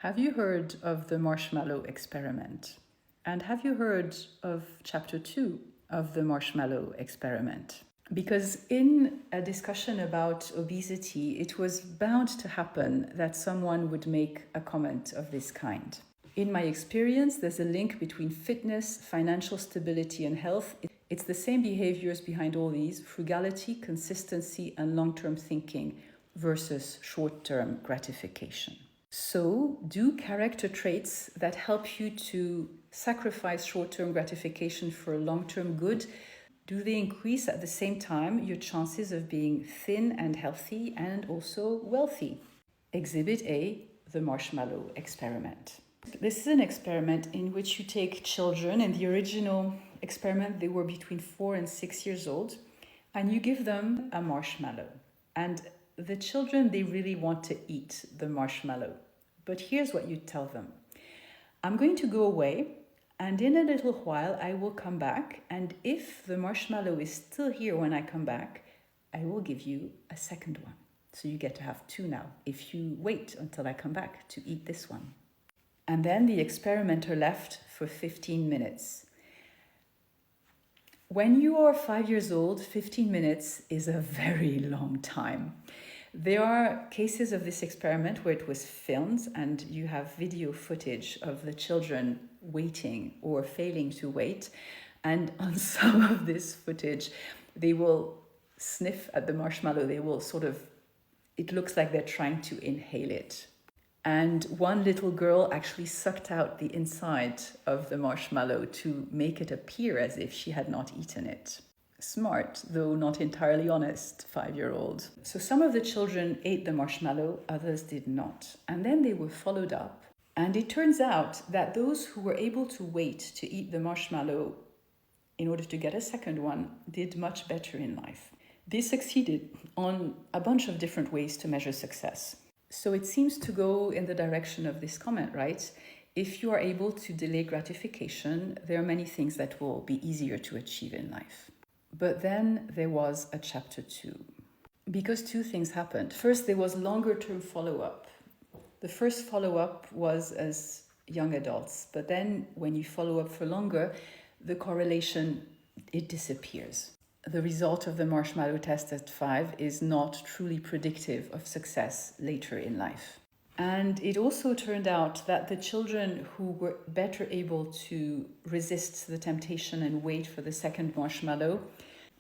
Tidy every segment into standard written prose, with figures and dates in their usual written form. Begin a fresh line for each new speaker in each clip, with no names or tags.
Have you heard of the marshmallow experiment? And have you heard of chapter 2 of the marshmallow experiment? Because in a discussion about obesity, it was bound to happen that someone would make a comment of this kind. In my experience, there's a link between fitness, financial stability, and health. It's the same behaviors behind all these: frugality, consistency, and long-term thinking versus short-term gratification. So, do character traits that help you to sacrifice short-term gratification for long-term good, do they increase at the same time your chances of being thin and healthy and also wealthy? Exhibit A, the marshmallow experiment. This is an experiment in which you take children. In the original experiment, they were between 4 and 6 years old, and you give them a marshmallow. And the children, they really want to eat the marshmallow. But here's what you tell them. I'm going to go away, and in a little while I will come back, and if the marshmallow is still here when I come back, I will give you a second one. So you get to have 2 now, if you wait until I come back to eat this one. And then the experimenter left for 15 minutes. When you are 5 years old, 15 minutes is a very long time. There are cases of this experiment where it was filmed and you have video footage of the children waiting or failing to wait. And on some of this footage, they will sniff at the marshmallow. They will it looks like they're trying to inhale it. And one little girl actually sucked out the inside of the marshmallow to make it appear as if she had not eaten it. Smart, though not entirely honest, 5-year-old. So some of the children ate the marshmallow, others did not. And then they were followed up. And it turns out that those who were able to wait to eat the marshmallow in order to get a second one did much better in life. They succeeded on a bunch of different ways to measure success. So it seems to go in the direction of this comment, right? If you are able to delay gratification, there are many things that will be easier to achieve in life. But then there was a chapter 2. Because 2 things happened. First, there was longer term follow-up. The first follow-up was as young adults. But then when you follow up for longer, the correlation, it disappears. The result of the marshmallow test at 5 is not truly predictive of success later in life. And it also turned out that the children who were better able to resist the temptation and wait for the second marshmallow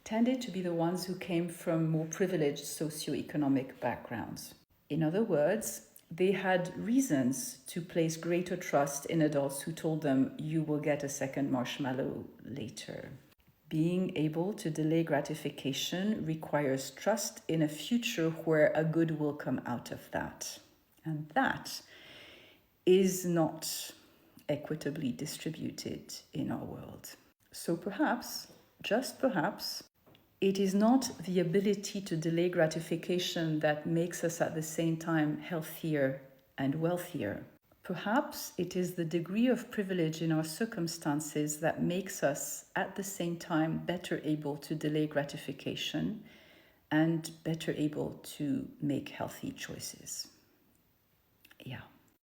tended to be the ones who came from more privileged socioeconomic backgrounds. In other words, they had reasons to place greater trust in adults who told them, you will get a second marshmallow later. Being able to delay gratification requires trust in a future where a good will come out of that. And that is not equitably distributed in our world. So perhaps, just perhaps, it is not the ability to delay gratification that makes us at the same time healthier and wealthier. Perhaps it is the degree of privilege in our circumstances that makes us at the same time better able to delay gratification and better able to make healthy choices. Yeah.